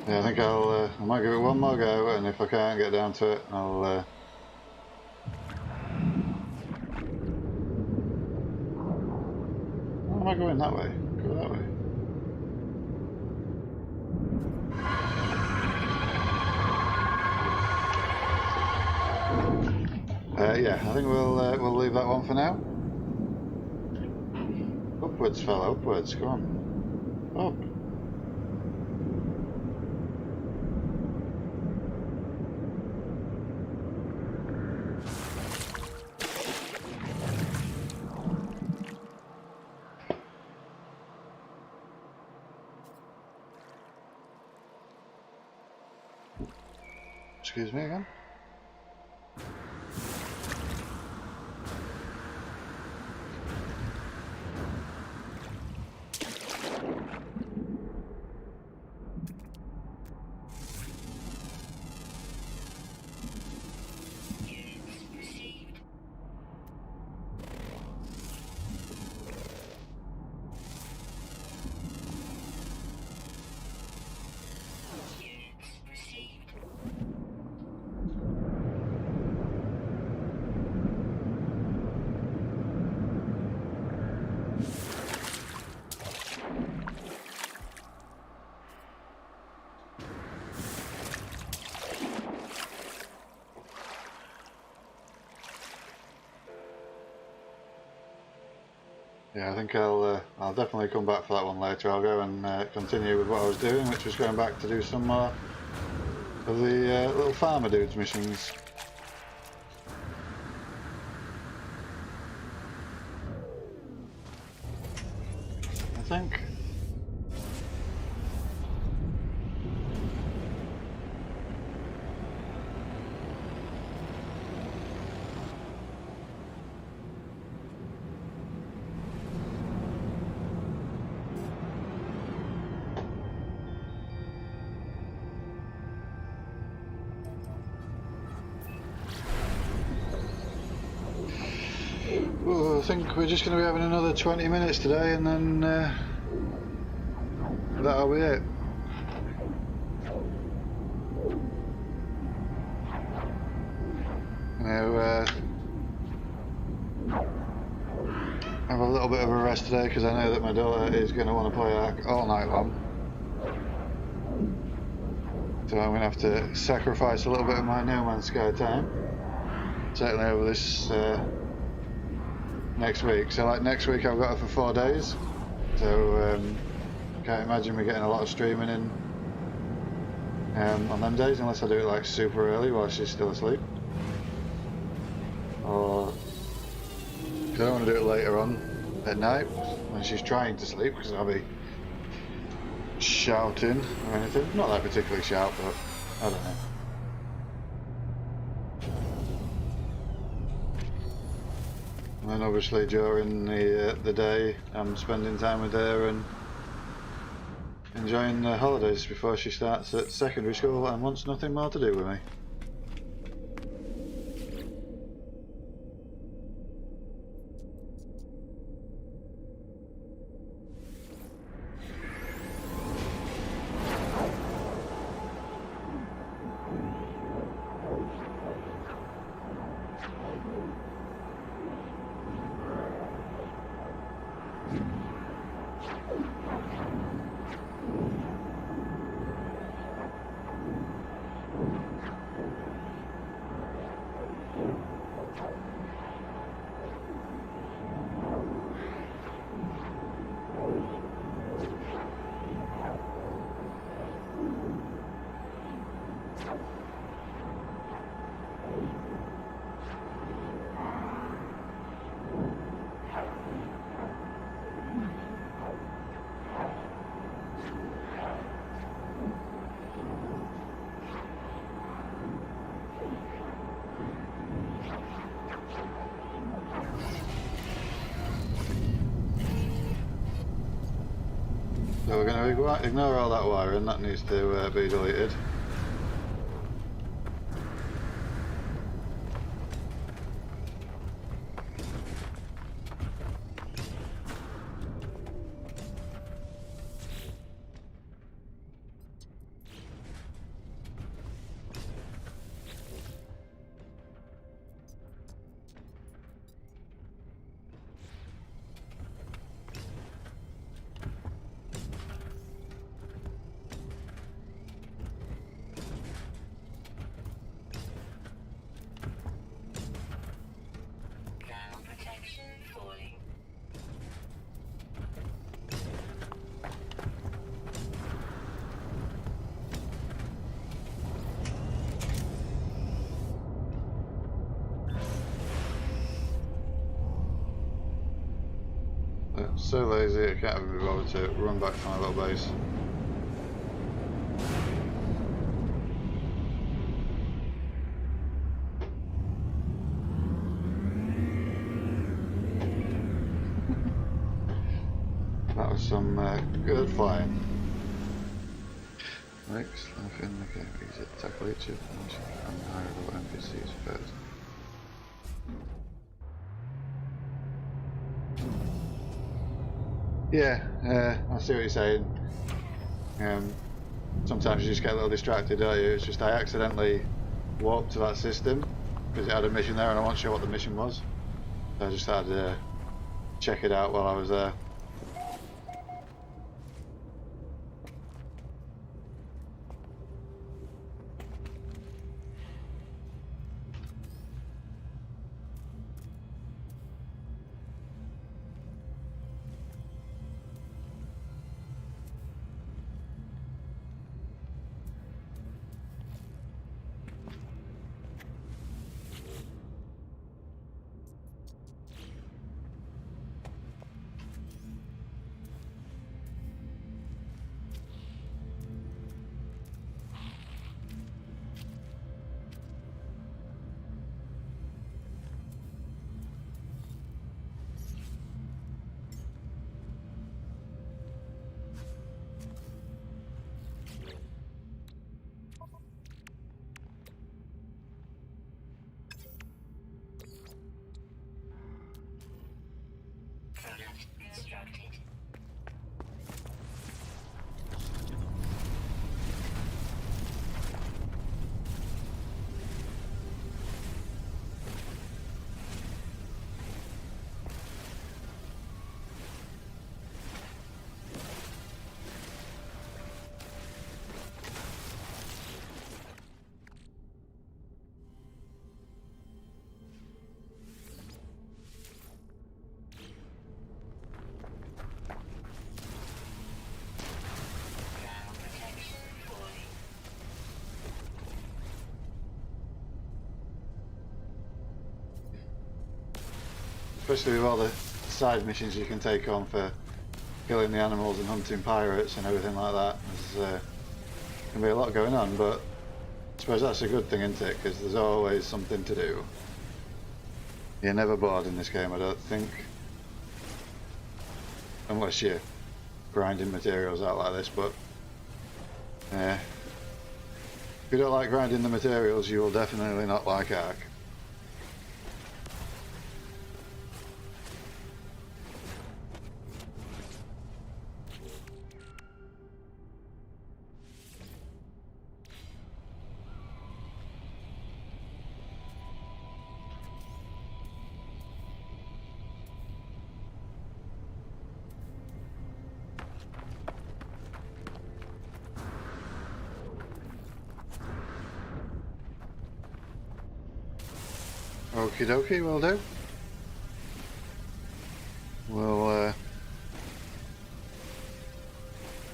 Yeah, I think I might give it one more go, and if I can't get down to it, I'll why am I going that way? Go that way. Yeah, I think we'll leave that one for now. Upwards, fella, upwards. Come on, up. Excuse me again. Yeah, I think I'll definitely come back for that one later. I'll go and continue with what I was doing, which was going back to do some more of the little farmer dudes missions. I think. Well, I think we're just going to be having another 20 minutes today, and then that'll be it. Now, have a little bit of a rest today because I know that my daughter is going to want to play Ark all night long. So I'm going to have to sacrifice a little bit of my No Man's Sky time, certainly over this next week. So like next week I've got her for 4 days, so can't imagine me getting a lot of streaming in on them days unless I do it like super early while she's still asleep. or I don't want to do it later on at night when she's trying to sleep because I'll be shouting or anything. Not that I particularly shout, but I don't know. And then obviously during the day I'm spending time with her and enjoying the holidays before she starts at secondary school and wants nothing more to do with me. So we're going to ignore all that wiring, that needs to be deleted. Ground protection falling. So lazy I can't even be bothered to run back to my little base. That was some good flying. Makes life in the game easier to tackle each of them and higher level NPCs first. Yeah, I see what you're saying. Sometimes you just get a little distracted, don't you? It's just I accidentally walked to that system because it had a mission there and I wasn't sure what the mission was. So I just had to check it out while I was there. especially with all the side missions you can take on for killing the animals and hunting pirates and everything like that. There's can be a lot going on, but I suppose that's a good thing, isn't it? Because there's always something to do. You're never bored in this game, I don't think. Unless you're grinding materials out like this, but yeah. If you don't like grinding the materials, you will definitely not like Ark. Okie dokie, will do. We'll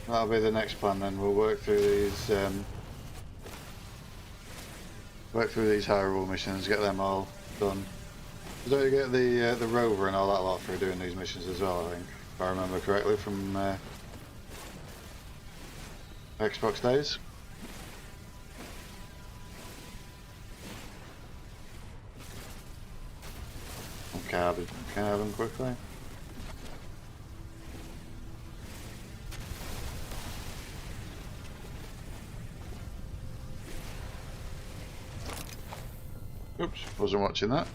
that'll be the next plan then. We'll work through these Hyrule missions, get them all done. Don't you get the rover and all that lot for doing these missions as well, I think, if I remember correctly from Xbox days. Can I have them quickly? Oops, wasn't watching that.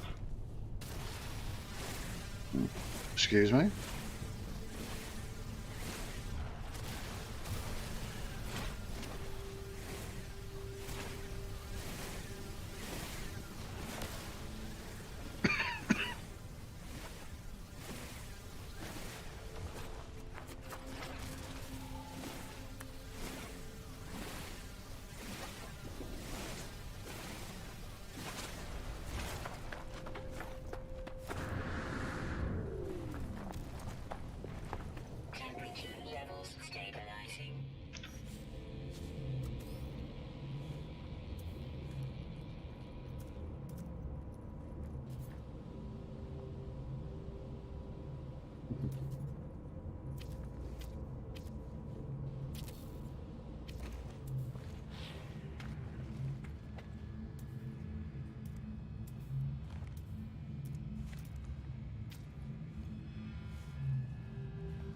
Excuse me. Temperature levels stabilizing.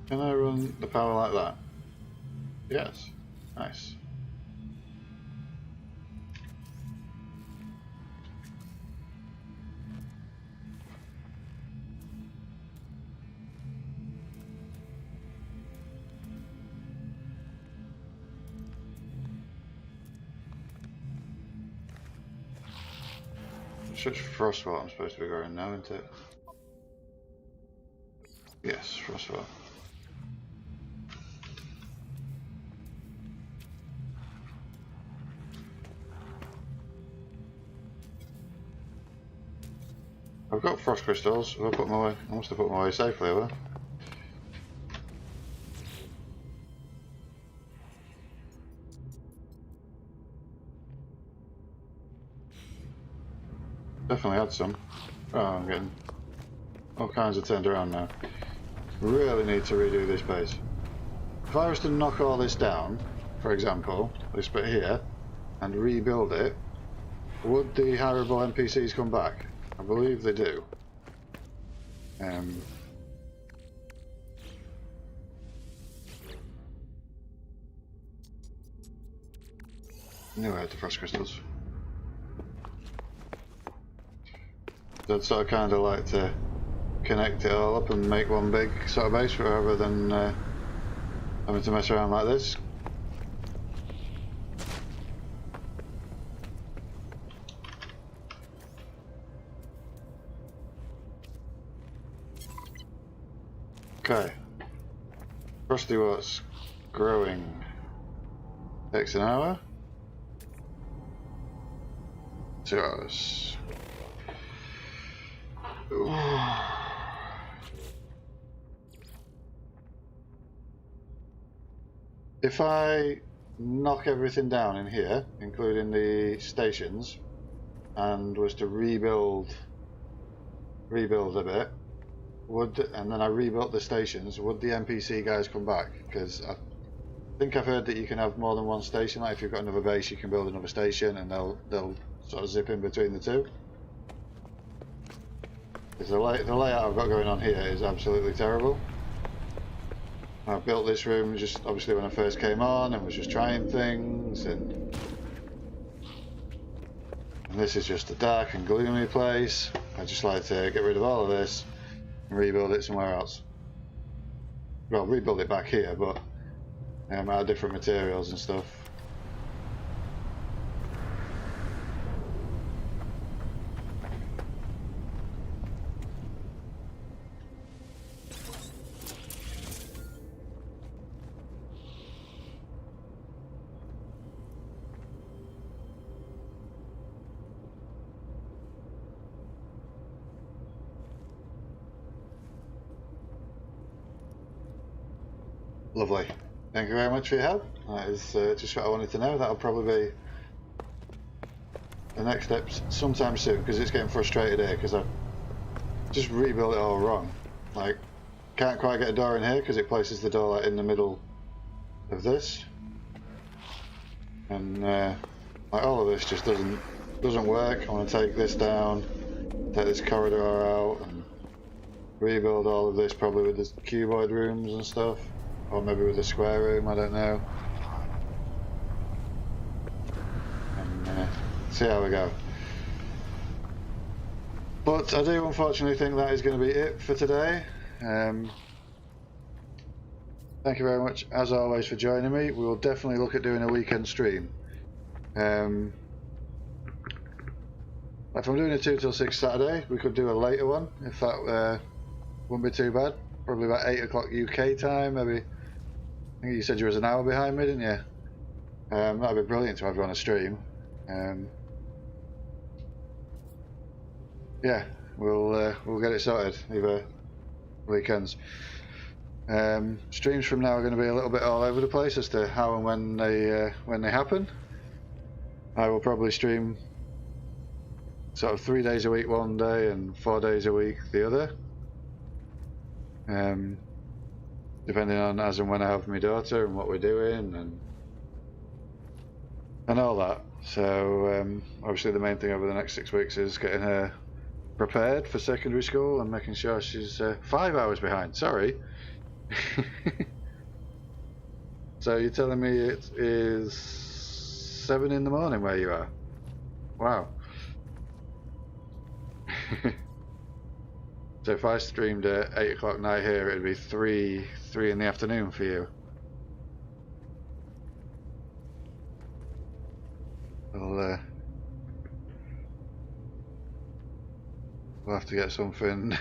Can I run the power like that? Yes. Nice. It's just Frostwall I'm supposed to be going now, isn't it? Yes, Frostwall. I've got frost crystals. I must have put my way safely over. Definitely had some. Oh, I'm getting all kinds of turned around now. Really need to redo this base. If I was to knock all this down, for example, this bit here, and rebuild it, would the Hyrule NPCs come back? I believe they do. Knew I had the frost crystals. I'd sort of kind of like to connect it all up and make one big sort of base rather than having to mess around like this. Okay. Frosty what's growing takes an hour. 2 hours. If I knock everything down in here, including the stations, and was to rebuild a bit, and then I rebuilt the stations, would the NPC guys come back? Because I think I've heard that you can have more than one station. Like if you've got another base, you can build another station, and they'll sort of zip in between the two. Because the layout I've got going on here is absolutely terrible. I built this room just obviously when I first came on and was just trying things, and this is just a dark and gloomy place. I just like to get rid of all of this and rebuild it somewhere else. Well, rebuild it back here, but out of different materials and stuff. Lovely. Thank you very much for your help. That is just what I wanted to know. That'll probably be the next step sometime soon, because it's getting frustrated here because I've just rebuilt it all wrong. Like, can't quite get a door in here because it places the door like in the middle of this, and like all of this just doesn't work. I want to take this down, take this corridor out, and rebuild all of this probably with the cuboid rooms and stuff. Or maybe with a square room, I don't know. And see how we go. But I do unfortunately think that is going to be it for today. Thank you very much, as always, for joining me. We will definitely look at doing a weekend stream. If I'm doing a 2 till 6 Saturday, we could do a later one, if that wouldn't be too bad. Probably about 8 o'clock UK time, maybe. I think you said you was an hour behind me, didn't you? That'd be brilliant to have you on a stream. Yeah, we'll get it sorted. Either weekends. Streams from now are going to be a little bit all over the place as to how and when they happen. I will probably stream sort of 3 days a week one day and 4 days a week the other. Depending on as and when I have my daughter and what we're doing and all that. So obviously the main thing over the next 6 weeks is getting her prepared for secondary school and making sure she's 5 hours behind. Sorry. So you're telling me it is 7 in the morning where you are? Wow. So if I streamed at 8 o'clock night here, it'd be 3 in the afternoon for you. We'll have to get something.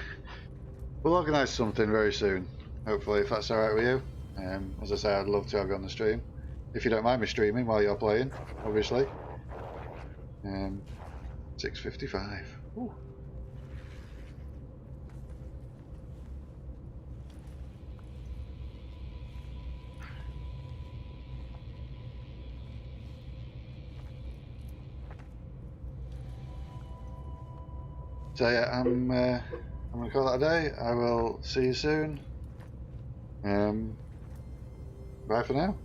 We'll organise something very soon, hopefully, if that's alright with you. As I say, I'd love to have you on the stream. If you don't mind me streaming while you're playing, obviously. 6:55. Ooh. So yeah, I'm gonna call that a day. I will see you soon. Bye for now.